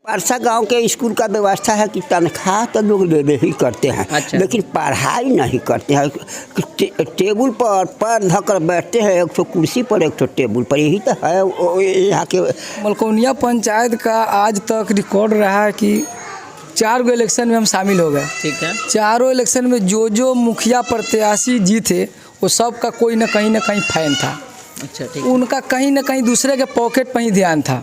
परसा गांव के स्कूल का व्यवस्था है कि तनख्वाह तो लोग ले ही करते हैं। अच्छा। लेकिन पढ़ाई नहीं करते हैं। टेबल पर पैर धकर बैठते हैं, एक तो कुर्सी पर एक तो टेबल पर, यही तो है यहाँ के। मलकोनिया पंचायत का आज तक रिकॉर्ड रहा है कि 4 गो इलेक्शन में हम शामिल हो गए। ठीक है। चारों इलेक्शन में जो मुखिया प्रत्याशी जीते वो सब का कोई ना कहीं फैन था। अच्छा ठीक। उनका कहीं ना कहीं दूसरे के पॉकेट पर ही ध्यान था।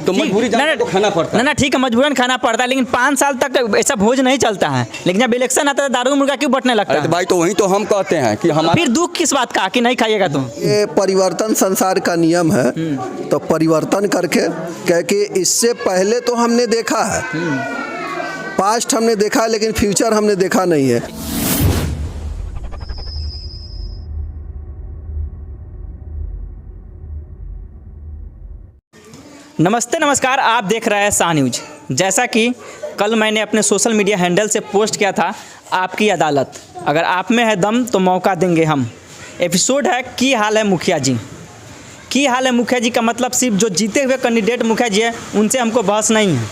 तो मजबूरी तो खाना पड़ता ना, ठीक है, मजबूरन खाना पड़ता है, लेकिन 5 साल तक ऐसा भोज नहीं चलता है। लेकिन जब इलेक्शन आता है दारू मुर्गा क्यों बटने लगता है? भाई तो वही तो हम कहते हैं कि हम फिर दुख किस बात का कि नहीं खाइएगा तो? ये परिवर्तन संसार का नियम है, तो परिवर्तन करके क्योंकि इससे पहले तो हमने देखा है, पास्ट हमने देखा है, लेकिन फ्यूचर हमने देखा नहीं है। नमस्ते नमस्कार, आप देख रहे हैं शाह न्यूज। जैसा कि कल मैंने अपने सोशल मीडिया हैंडल से पोस्ट किया था, आपकी अदालत, अगर आप में है दम तो मौका देंगे हम। एपिसोड है की हाल है मुखिया जी। की हाल है मुखिया जी का मतलब सिर्फ जो जीते हुए कैंडिडेट मुखिया जी है उनसे हमको बहस नहीं है।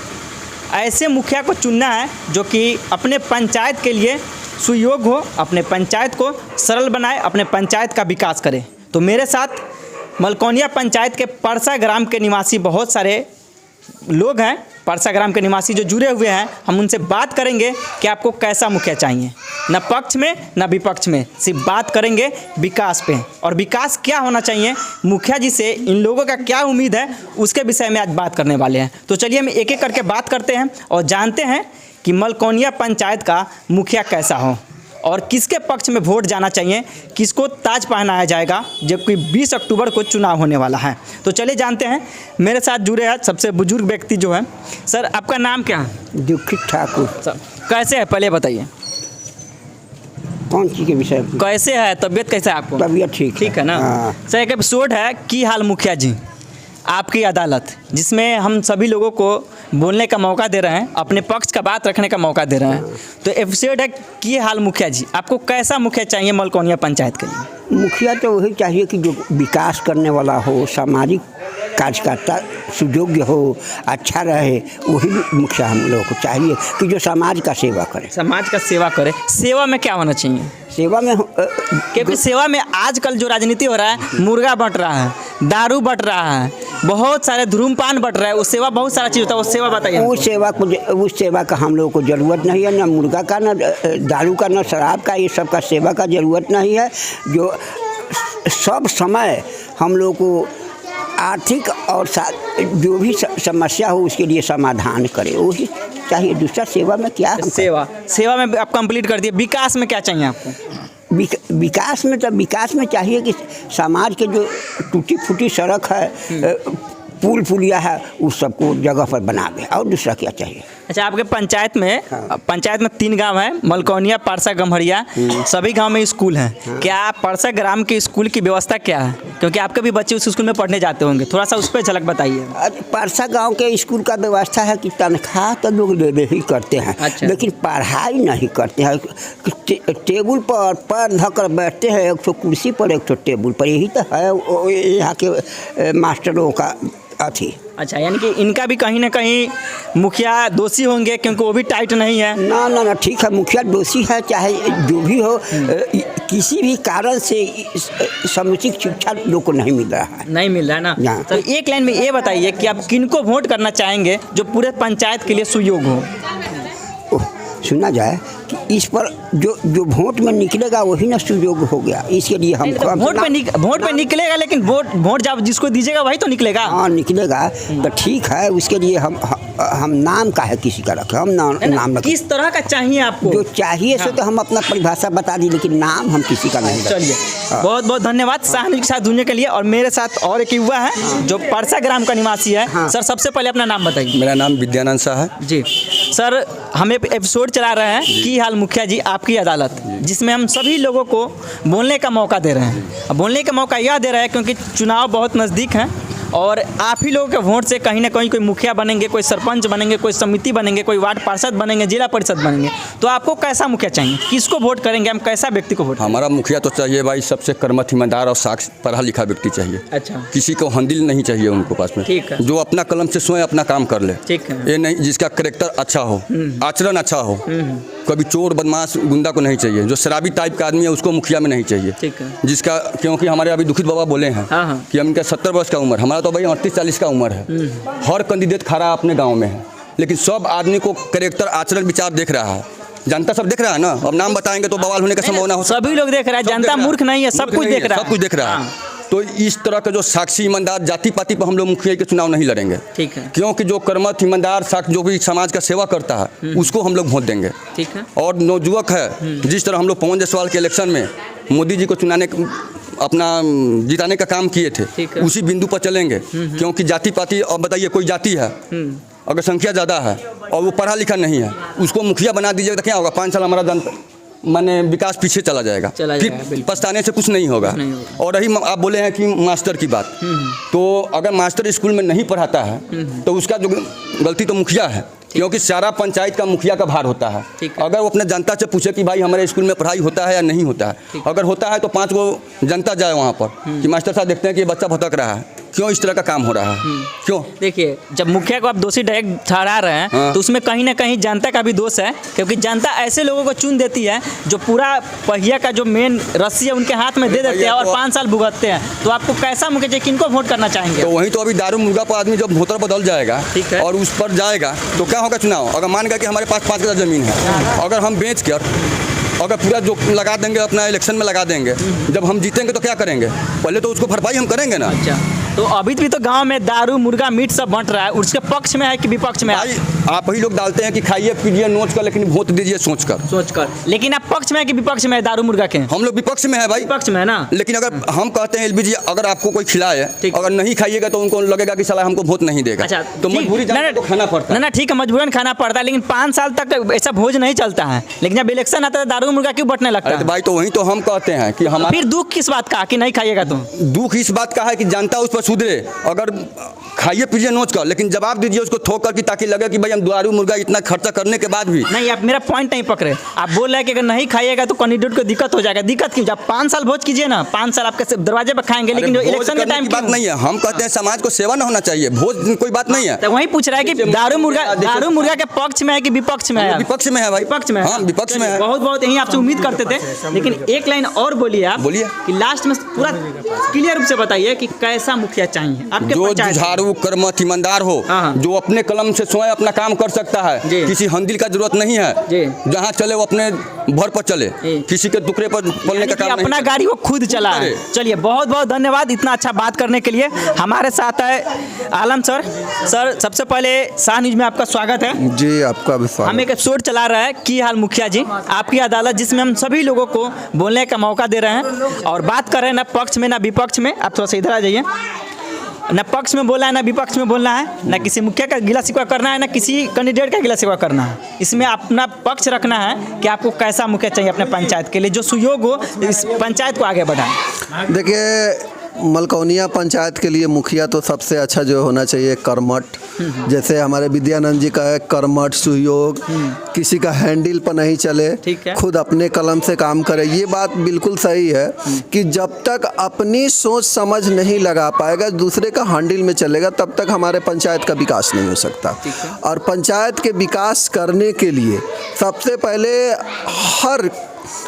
ऐसे मुखिया को चुनना है जो कि अपने पंचायत के लिए सुयोग्य हो, अपने पंचायत को सरल बनाए, अपने पंचायत का विकास करे। तो मेरे साथ मलकोनिया पंचायत के परसा ग्राम के निवासी बहुत सारे लोग हैं, परसा ग्राम के निवासी जो जुड़े हुए हैं। हम उनसे बात करेंगे कि आपको कैसा मुखिया चाहिए, न पक्ष में न विपक्ष में, सिर्फ बात करेंगे विकास पे। और विकास क्या होना चाहिए, मुखिया जी से इन लोगों का क्या उम्मीद है, उसके विषय में आज बात करने वाले हैं। तो चलिए हम एक एक करके बात करते हैं और जानते हैं कि मलकोनिया पंचायत का मुखिया कैसा हो और किसके पक्ष में वोट जाना चाहिए, किसको ताज पहनाया जाएगा, जबकि 20 अक्टूबर को चुनाव होने वाला है। तो चलिए जानते हैं। मेरे साथ जुड़े हैं सबसे बुजुर्ग व्यक्ति जो है। सर आपका नाम क्या है? दीक्षित ठाकुर। सर कैसे है पहले बताइए, कौन चीज़ के विषय में? कैसे है, तबीयत कैसे है आपको? तबीयत ठीक है ना। हाँ। सर एक एपिसोड है की हाल मुखिया जी, आपकी अदालत, जिसमें हम सभी लोगों को बोलने का मौका दे रहे हैं, अपने पक्ष का बात रखने का मौका दे रहे हैं। तो एपिसोड है की हाल मुखिया जी, आपको कैसा मुखिया चाहिए मलकोनिया पंचायत के लिए? मुखिया तो वही चाहिए कि जो विकास करने वाला हो, सामाजिक कार्यकर्ता सुयोग्य हो, अच्छा रहे, वही मुखिया हम लोगों को चाहिए कि जो समाज का सेवा करे। समाज का सेवा करे। सेवा में क्या होना चाहिए? सेवा में क्योंकि सेवा में आजकल जो राजनीति हो रहा है, मुर्गा बट रहा है, दारू बट रहा है, बहुत सारे धूम्रपान बट रहा है, उस सेवा बहुत सारा चीज़ होता है, वो सेवा बताइए। उस सेवा का हम लोगों को ज़रूरत नहीं है, ना मुर्गा का, ना दारू का, ना शराब का, ये सब का सेवा का ज़रूरत नहीं है। जो सब समय हम लोग को आर्थिक और जो भी समस्या हो उसके लिए समाधान करे, वही चाहिए। दूसरा सेवा में क्या? सेवा में आप कंप्लीट कर दिए। विकास में क्या चाहिए आपको? विकास में चाहिए कि समाज के जो टूटी फूटी सड़क है, पुल पुलिया है, उस सबको जगह पर बनावे। और दूसरा क्या चाहिए? अच्छा, आपके पंचायत में 3 गांव हैं, मलकोनिया, परसा, गम्हरिया, सभी गांव में स्कूल हैं। हाँ। क्या परसा ग्राम के स्कूल की व्यवस्था क्या है? क्योंकि आपके भी बच्चे उस स्कूल में पढ़ने जाते होंगे, थोड़ा सा उस पर झलक बताइए। परसा गांव के स्कूल का व्यवस्था है कि तनख्वाह तो लोग ले ही करते हैं। अच्छा। लेकिन पढ़ाई नहीं करते हैं। टेबल पर पैर धकर बैठते हैं, एक तो कुर्सी पर एक तो टेबल पर, यही तो है यहाँ के मास्टरों का अथी। अच्छा, यानी कि इनका भी कहीं ना कहीं मुखिया दोषी होंगे, क्योंकि वो भी टाइट नहीं है। ना, ठीक है, मुखिया दोषी है, चाहे जो भी हो, किसी भी कारण से समुचित शिक्षा लोग को नहीं मिल रहा है। नहीं मिल रहा है ना। तो एक लाइन में ये बताइए कि आप किनको वोट करना चाहेंगे जो पूरे पंचायत के लिए सुयोग्य हो? सुना जाए कि इस पर जो वोट में निकलेगा वही ना सुयोग्य हो गया। इसके लिए हम वोट पे निकलेगा, लेकिन वोट जब जिसको दीजिएगा वही तो निकलेगा। हाँ, निकलेगा तो ठीक है। उसके लिए हम नाम का है किसी का रखे, हम नाम रखें। किस तरह का चाहिए आपको? जो चाहिए सो तो हम अपना परिभाषा बता दी, लेकिन नाम हम किसी का नहीं। चलिए, बहुत बहुत धन्यवाद शाह न्यूज के साथ जुड़ने के लिए। और मेरे साथ और एक युवा है जो परसा ग्राम का निवासी है। सर सबसे पहले अपना नाम बताइए। मेरा नाम विद्यानंद शाह है जी। सर हम एक एपिसोड चला रहे हैं की हाल मुखिया जी, आपकी अदालत, जिसमें हम सभी लोगों को बोलने का मौका दे रहे हैं। बोलने का मौका यह दे रहे हैं क्योंकि चुनाव बहुत नज़दीक हैं और आप ही लोगों के वोट से कहीं ना कहीं कोई मुखिया बनेंगे, कोई सरपंच बनेंगे, कोई समिति बनेंगे, कोई वार्ड पार्षद बनेंगे, जिला परिषद बनेंगे, तो आपको कैसा मुखिया चाहिए? किसको वोट करेंगे हम? कैसा व्यक्ति को वोट? हमारा मुखिया तो चाहिए भाई सबसे कर्मठ, ईमानदार और साक्ष पढ़ा लिखा व्यक्ति चाहिए। अच्छा, किसी को हंदिल नहीं चाहिए उनको पास में। ठीक है। जो अपना कलम से स्वयं अपना काम कर ले। ठीक है। ये नहीं जिसका करेक्टर अच्छा हो, आचरण अच्छा हो। कभी चोर बदमाश गुंडा को नहीं चाहिए। जो शराबी टाइप का आदमी है उसको मुखिया में नहीं चाहिए। ठीक है। जिसका, क्योंकि हमारे अभी दुखित बाबा बोले हैं हाँ, हाँ। कि हमका 70 वर्ष का उम्र, हमारा तो भाई 38-40 का उम्र है। हर कैंडिडेट खड़ा अपने गाँव में है, लेकिन सब आदमी को करेक्टर, आचरण, विचार देख रहा है। जनता सब देख रहा है ना। अब नाम बताएंगे तो बवाल होने का संभावना हो। सभी लोग देख रहा है, जनता मूर्ख नहीं है, सब कुछ देख रहा है। सब कुछ देख रहा है। तो इस तरह के जो साक्षी, ईमानदार, जाति पाति पर हम लोग मुखिया के चुनाव नहीं लड़ेंगे। ठीक है। क्योंकि जो कर्मठ, ईमानदार, साक्ष जो भी समाज का सेवा करता है उसको हम लोग वोट देंगे। ठीक है। और नौजुवक है, जिस तरह हम लोग पवन जायसवाल के इलेक्शन में मोदी जी को अपना जिताने का काम किए थे, उसी बिंदु पर चलेंगे। क्योंकि जाति पाति, अब बताइए कोई जाति है अगर संख्या ज़्यादा है और वो पढ़ा लिखा नहीं है, उसको मुखिया बना दीजिएगा तो क्या होगा? 5 साल हमारा जनता माने विकास पीछे चला जाएगा। फिर पछताने से कुछ नहीं होगा। और रही आप बोले हैं कि मास्टर की बात, तो अगर मास्टर स्कूल में नहीं पढ़ाता है तो उसका जो गलती तो मुखिया है। क्योंकि सारा पंचायत का मुखिया का भार होता है। अगर वो अपने जनता से पूछे कि भाई हमारे स्कूल में पढ़ाई होता है या नहीं होता है, अगर होता है तो 5 गो जनता जाए वहाँ पर कि मास्टर साहब देखते हैं कि ये बच्चा भटक रहा है, क्यों इस तरह का काम हो रहा है, क्यों? देखिए, जब मुखिया को आप दोषी डायरेक्ट ठहरा रहे हैं, हाँ। तो उसमें कहीं ना कहीं जनता का भी दोष है। क्योंकि जनता ऐसे लोगों को चुन देती है जो पूरा पहिया का जो मेन रस्सी है उनके हाथ में दे देते हैं और 5 साल भुगतते हैं। तो आपको कैसा मुखिया चाहिए? किनको वोट करना चाहेंगे? तो वहीं तो अभी दारू मुर्गा पर आदमी जब वोटर बदल जाएगा और उस पर जाएगा तो क्या होगा चुनाव? अगर मान गया कि हमारे पास 5 करोड़ ज़मीन है, अगर हम बेच कर अगर पूरा जो लगा देंगे अपना इलेक्शन में लगा देंगे, जब हम जीतेंगे तो क्या करेंगे? पहले तो उसको भरपाई हम करेंगे ना। अच्छा, तो अभी भी तो गांव में दारू, मुर्गा, मीट सब बंट रहा है, उसके पक्ष में है कि विपक्ष में? भाई आप ही लोग डालते हैं कि खाइए पीजिए नोच कर, लेकिन वोट दीजिए सोच कर। लेकिन आप पक्ष में है कि विपक्ष में है दारू मुर्गा के? हम लोग विपक्ष में है भाई। विपक्ष में है ना। लेकिन अगर हम कहते हैं एलबीजी अगर आपको कोई खिलाए, अगर नहीं खाइएगा तो उनको लगेगा कि साला हमको वोट नहीं देगा। अच्छा, तो मजबूरी को खाना पड़ता है। ना ठीक है, मजबूरन खाना पड़ता है, लेकिन 5 साल तक ऐसा भोज नहीं चलता है। लेकिन जब इलेक्शन आता है दारू मुर्गा क्यों बंटने लगता है? भाई तो वही तो हम कहते हैं कि हमारा फिर दुख किस बात का कि नहीं खाइएगा? तो दुख इस बात का है कि जनता उस पर सुधरे। अगर खाइए पीजिए नोच कर, लेकिन जवाब दीजिए उसको ठोक कर, ताकि लगे कि भाई हम दारू मुर्गा इतना खर्चा करने के बाद भी नहीं। आप मेरा पॉइंट नहीं पकड़े। आप बोल रहे हैं कि अगर नहीं खाइएगा तो कैंडिडेट को दिक्कत हो जाएगा। दिक्कत क्यों? जब 5 साल भोज कीजिए ना, 5 साल आपके दरवाजे पर खाएंगे, लेकिन जो इलेक्शन के टाइम की बात नहीं है। हम कहते हैं समाज को सेवा न होना चाहिए, भोज कोई बात नहीं है। तो वही पूछ रहा है कि दारू मुर्गा के पक्ष में है कि विपक्ष में है? विपक्ष में है भाई। विपक्ष में? हाँ, विपक्ष में है। बहुत बहुत यही आपसे उम्मीद करते थे। लेकिन एक लाइन और बोलिए आप, बोलिए कि लास्ट में पूरा क्लियर रूप से बताइए कि कैसा मुखिया चाहिए आपके? जो जुझारू, कर्मठ, ईमानदार हो, जो अपने कलम से स्वयं अपना काम कर सकता है, किसी हंदिल का जरूरत नहीं है। जहाँ चले वो अपने भर पर चले, किसी के टुकड़े पर पलने का काम अपना गाड़ी वो खुद चलाए। चलिए, बहुत बहुत धन्यवाद इतना अच्छा बात करने के लिए। हमारे साथ है आलम सर। सर, सबसे पहले शाह न्यूज में आपका स्वागत है जी। आपका भी स्वागत। हम एक एपिसोड चला रहे हैं की हाल मुखिया जी आपकी अदालत, जिसमें हम सभी लोगों को बोलने का मौका दे रहे हैं और बात कर रहे हैं ना पक्ष में ना विपक्ष में। आप थोड़ा सा इधर आ जाइए। न पक्ष में बोलना है ना विपक्ष में बोलना है, ना किसी मुखिया का गिला शिकवा करना है ना किसी कैंडिडेट का गिला शिकवा करना है। इसमें अपना पक्ष रखना है कि आपको कैसा मुखिया चाहिए अपने पंचायत के लिए, जो सुयोग हो इस पंचायत को आगे बढ़ाए। देखिए, मलकौनिया पंचायत के लिए मुखिया तो सबसे अच्छा जो होना चाहिए कर्मठ, जैसे हमारे विद्यानंद जी का है, कर्मठ, सुयोग, किसी का हैंडल पर नहीं चले, खुद अपने कलम से काम करे। ये बात बिल्कुल सही है कि जब तक अपनी सोच समझ नहीं लगा पाएगा, दूसरे का हैंडल में चलेगा, तब तक हमारे पंचायत का विकास नहीं हो सकता। और पंचायत के विकास करने के लिए सबसे पहले हर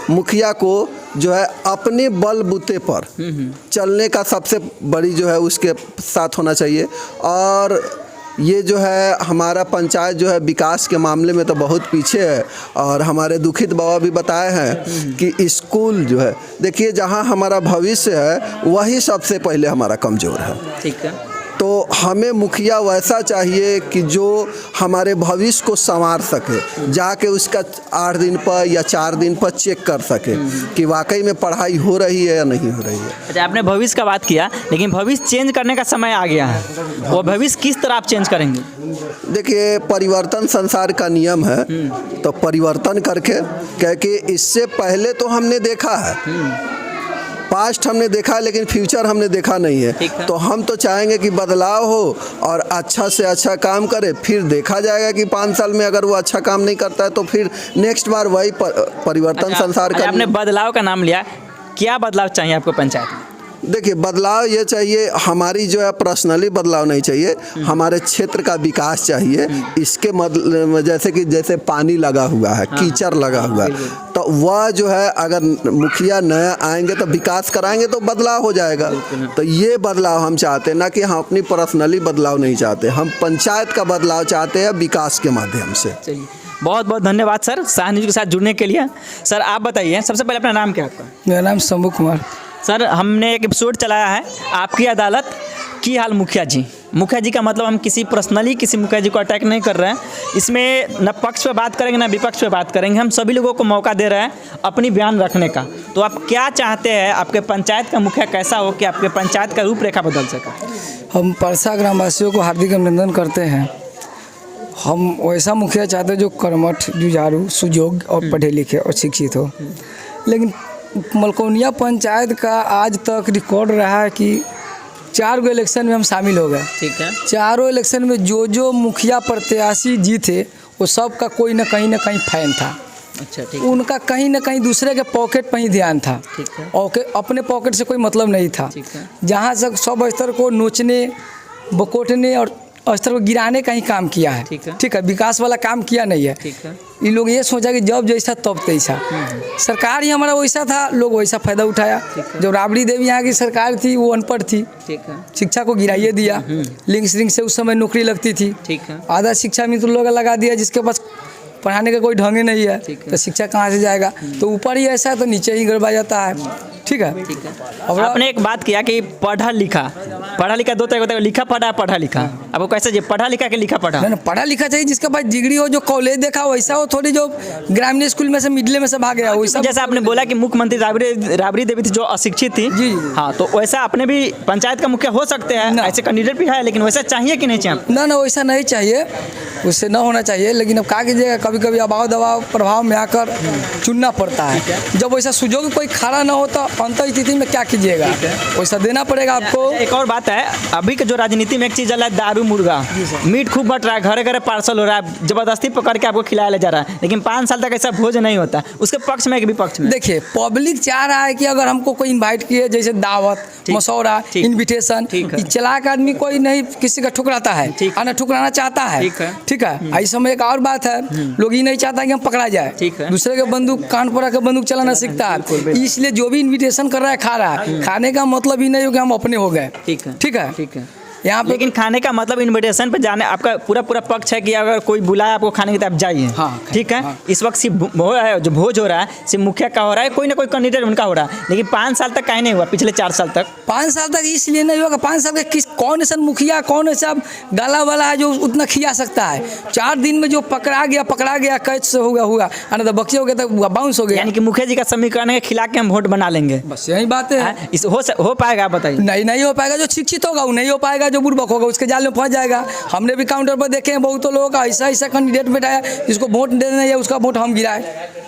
मुखिया को जो है अपने बलबूते पर चलने का सबसे बड़ी जो है उसके साथ होना चाहिए। और ये जो है हमारा पंचायत जो है विकास के मामले में तो बहुत पीछे है। और हमारे दुखित बाबा भी बताए हैं कि स्कूल जो है, देखिए जहाँ हमारा भविष्य है वही सबसे पहले हमारा कमज़ोर है। ठीक है। तो हमें मुखिया वैसा चाहिए कि जो हमारे भविष्य को संवार सके, जाके उसका 8 दिन पर या 4 दिन पर चेक कर सके कि वाकई में पढ़ाई हो रही है या नहीं हो रही है। अच्छा, आपने भविष्य का बात किया, लेकिन भविष्य चेंज करने का समय आ गया है। वो भविष्य किस तरह आप चेंज करेंगे? देखिए, परिवर्तन संसार का नियम है, तो परिवर्तन करके, क्योंकि इससे पहले तो हमने देखा है पास्ट हमने देखा है लेकिन फ्यूचर हमने देखा नहीं है। तो हम तो चाहेंगे कि बदलाव हो और अच्छा से अच्छा काम करे, फिर देखा जाएगा कि 5 साल में अगर वो अच्छा काम नहीं करता है तो फिर नेक्स्ट बार वही परिवर्तन संसार का। आपने बदलाव का नाम लिया, क्या बदलाव चाहिए आपको पंचायत में? देखिए, बदलाव ये चाहिए, हमारी जो है पर्सनली बदलाव नहीं चाहिए, हमारे क्षेत्र का विकास चाहिए। इसके जैसे पानी लगा हुआ है, कीचड़ लगा हुआ है, तो वह जो है अगर मुखिया नया आएंगे तो विकास कराएंगे तो बदलाव हो जाएगा। तो ये बदलाव हम चाहते हैं, ना कि हम अपनी पर्सनली बदलाव नहीं चाहते, हम पंचायत का बदलाव चाहते हैं विकास के माध्यम से। चलिए, बहुत बहुत धन्यवाद सर शाह न्यूज़ के साथ जुड़ने के लिए। सर आप बताइए, सबसे पहले अपना नाम क्या है आपका? मेरा नाम शंभू कुमार। सर, हमने एक एपिसोड चलाया है आपकी अदालत की हाल मुखिया जी। मुखिया जी का मतलब हम किसी पर्सनली किसी मुखिया जी को अटैक नहीं कर रहे हैं, इसमें न पक्ष पे बात करेंगे न विपक्ष पे बात करेंगे, हम सभी लोगों को मौका दे रहे हैं अपनी बयान रखने का। तो आप क्या चाहते हैं, आपके पंचायत का मुखिया कैसा हो कि आपके पंचायत का रूपरेखा बदल सके? हम परसा ग्रामवासियों को हार्दिक अभिनंदन करते हैं। हम वैसा मुखिया चाहते हैं जो कर्मठ, जुझारू, सुयोग्य और पढ़े लिखे और शिक्षित हो। लेकिन मलकोनिया पंचायत का आज तक रिकॉर्ड रहा है कि 4 गो इलेक्शन में हम शामिल हो गए। ठीक है। चारों इलेक्शन में जो मुखिया प्रत्याशी जीते वो सब का कोई ना कहीं फैन था। अच्छा, ठीक। उनका कहीं ना कहीं दूसरे के पॉकेट पर ही ध्यान था। ठीक है। और अपने पॉकेट से कोई मतलब नहीं था। ठीक है। जहाँ तक सब स्तर को नोचने, बकोटने और स्तर को गिराने का ही काम किया है। ठीक है, विकास वाला काम किया नहीं है। ठीक है। ये लोग ये सोचा कि जब जैसा तब तैसा। सरकार ही हमारा वैसा था, लोग वैसा फायदा उठाया। जब राबड़ी देवी यहाँ की सरकार थी वो अनपढ़ थी। ठीक है। शिक्षा को गिराइए दिया, लिंक से उस समय नौकरी लगती थी। ठीक है। आधा शिक्षा मित्र लोग लगा दिया जिसके पास पढ़ाने का कोई ढंग ही नहीं है, तो शिक्षा कहाँ से जाएगा? तो ऊपर ही ऐसा है तो नीचे ही गड़बड़ा जाता है। ठीक है। ठीक है। अब आपने एक बात किया कि पढ़ा लिखा दो तरह होता है, लिखा पढ़ा, पढ़ा लिखा। आपको कैसे चाहिए, पढ़ा लिखा के लिखा पढ़ा? नहीं, पढ़ा लिखा चाहिए जिसके पास डिग्री हो, जो कॉलेज देखा वैसा हो, थोड़ी जो ग्रामीण स्कूल में से मिडिल में से भाग गया वैसा। जैसे आपने बोला कि मुख्यमंत्री राबड़ी देवी थी जो अशिक्षित थी। जी। हाँ, तो वैसा अपने भी पंचायत का मुखिया हो सकते हैं, ऐसे कैंडिडेट भी है, लेकिन वैसा चाहिए कि नहीं चाहिए? ना वैसा नहीं चाहिए, उससे न होना चाहिए। लेकिन अब क्या कीजिएगा, कभी कभी अभाव दबाव प्रभाव में आकर चुनना पड़ता है। जब वैसा सुजोग कोई खड़ा ना होता अंत स्थिति में क्या कीजिएगा, वैसा देना पड़ेगा आपको। एक और बात है, अभी के जो राजनीति में एक चीज़ चल रहा है, दारू मुर्गा, मीट खूब बट रहा है, घरे घरे पार्सल हो रहा है, जबरदस्ती पकड़ के आपको खिलाया जा रहा है, लेकिन 5 साल तक ऐसा भोज नहीं होता। उसके पक्ष में एक विपक्ष में देखिए, पब्लिक चाह रहा है कि अगर हमको कोई इन्वाइट किए, जैसे दावत, मशौरा, इन्विटेशन, चलाक आदमी कोई नहीं किसी का ठुकराता है, आना ठुकराना चाहता है। ठीक है। इस समय एक और बात है, लोग ये नहीं चाहता कि हम पकड़ा जाए, दूसरे के बंदूक कान पर आकर बंदूक चलाना सीखता है। इसलिए जो भी इन्विटेशन कर रहा है खा रहा है। खाने का मतलब ही नहीं हो कि हम अपने हो गए। ठीक है। यहाँ पे लेकिन खाने का मतलब इनविटेशन पे जाने, आपका पूरा पक्ष है कि अगर कोई बुलाए आपको खाने की तो आप जाइए। हाँ, ठीक है। इस वक्त सिर्फ जो भोज हो रहा है सिर्फ मुखिया का हो रहा है, कोई ना कोई कैंडिडेट उनका हो रहा है, लेकिन 5 साल तक कहीं नहीं हुआ। पिछले 4 साल तक 5 साल तक इसलिए नहीं होगा, 5 साल का कौन ऐसा मुखिया, कौन ऐसा गाला वाला है जो उतना खिला सकता है? 4 दिन में जो पकड़ा गया कैच से हुआ आना तो बक्से हो गया, तो बाउंस हो गया। यानी कि मुखिया जी का समीकरण खिला के हम वोट बना लेंगे, बस यही बात है। इस हो पाएगा? आप बताइए। नहीं हो पाएगा। जो शिक्षित होगा वो नहीं हो पाएगा, जो बुर्बक होगा उसके जाल में फंस जाएगा। हमने भी काउंटर पर देखे हैं बहुत लोगों का ऐसा कैंडिडेट बैठाया जिसको वोट देना है, उसका वोट हम गिराए,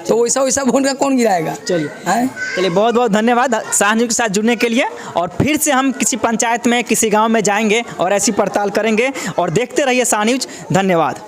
तो वैसा वोट का कौन गिराएगा? चलिए, बहुत बहुत धन्यवाद शाह न्यूज़ के साथ जुड़ने के लिए। और फिर से हम किसी पंचायत में, किसी गांव में जाएंगे और ऐसी पड़ताल करेंगे, और देखते रहिए शाह न्यूज़। धन्यवाद।